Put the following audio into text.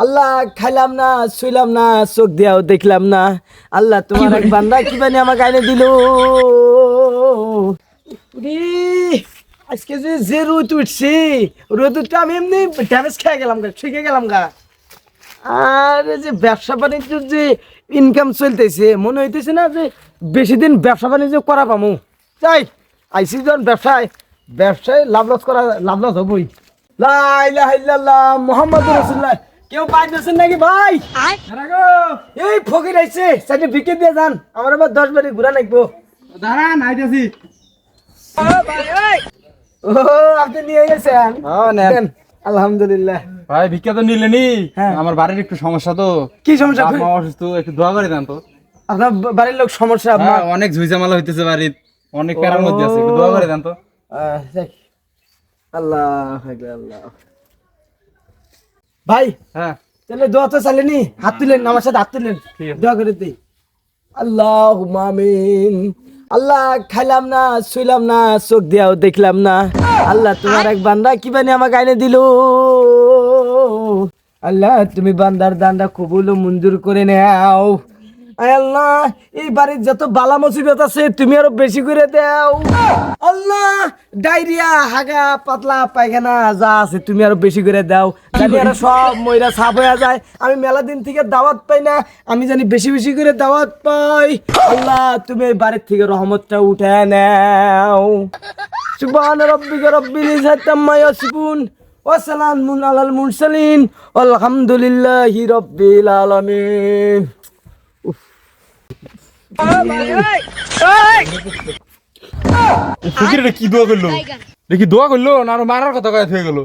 আল্লাহ খাইলাম না, শুইলাম না, চোখ দিয়াও দেখলাম না। আল্লাহ তোমার এক বান্দা কি বানি আমাকে আইনে দিল। উরি, আজকে যে যে রোদ উঠছে, রোদটা আমি এমনি ড্যামেজ খেয়ে গেলাম গা, শিখে গেলাম গা। আর এই যে ব্যবসা বাণিজ্যের যে ইনকাম চলতেছে, মনে হইতেছে না যে বেশি দিন ব্যবসা বাণিজ্য করা পামু। যাই আইসি যখন ব্যবসায় লাভ লস হবই। লা ইলাহা ইল্লাল্লাহ মুহাম্মাদুর রাসূলুল্লাহ। কেউ পাইতেছেন নাকি ভাই? এই ফকির আইছে, সাইডে বিকে দিয়ে যান, আমার আবার 10 বাড়ি ঘুরা লাগবো। দাঁড়ান আইতাছি। ও আপনি নিয়ে গেছেন? হ্যাঁ নেন। আলহামদুলিল্লাহ। ভাই ভিক্ষা তো নিলেনি। হ্যাঁ। আমার বাড়ির একটু সমস্যা তো। কি সমস্যা? বাপ মা অসুস্থ, একটু দোয়া করে দেন তো। আপনার বাড়ির লোক সমস্যা? হ্যাঁ, অনেক ঝুইঝামেলা হইতেছে বাড়ির, অনেক প্যারার মধ্যে আছে, একটু দোয়া করে দেন তো। যাক। আল্লাহ আকবার, আল্লাহ। ভাই হ্যাঁ তাহলে দোয়া তো চালেনি, হাত তুলেন আমার সাথে, হাত তুলেন, ঠিক আছে। দোয়া করে দিই। আল্লাহুম্মা আমিন। আল্লাহ খাইলাম না, শুইলাম না, চোখ দিয়াও দেখলাম না। আল্লাহ তোমার এক বান্দা কি বানি আমাকে আইনে দিল। আল্লাহ তুমি বান্দার দানটা কবুল ও মঞ্জুর করে নাও। আয় আল্লাহ, এই বাড়ির যত বালা মুসিবত আছে তুমি আরো বেশি করে দাও। আল্লাহ ডায়রিয়া, হাগা, পাতলা পায়খানা যা আছে তুমি আরো বেশি করে দাও, জানি আরো সব ময়রা সাফ হয়ে যায়। আমি মেলা দিন থেকে দাওয়াত পাই না, আমি জানি বেশি বেশি করে দাওয়াত পাই। আল্লাহ তুমি এই বাড়ির থেকে রহমতটা উঠে নাও। সুবহান রাব্বিকা রাব্বিল ইজ্জাতি আম্মা ইয়াসিফুন ওয়া সালামুন আলাল মুরসালিন আলহামদুলিল্লাহি রাব্বিল আলামিন। ফকির এটা কি দোয়া করলো? এটা কি দোয়া করলো না আরো মারার কথা কয়ে হয়ে গেল?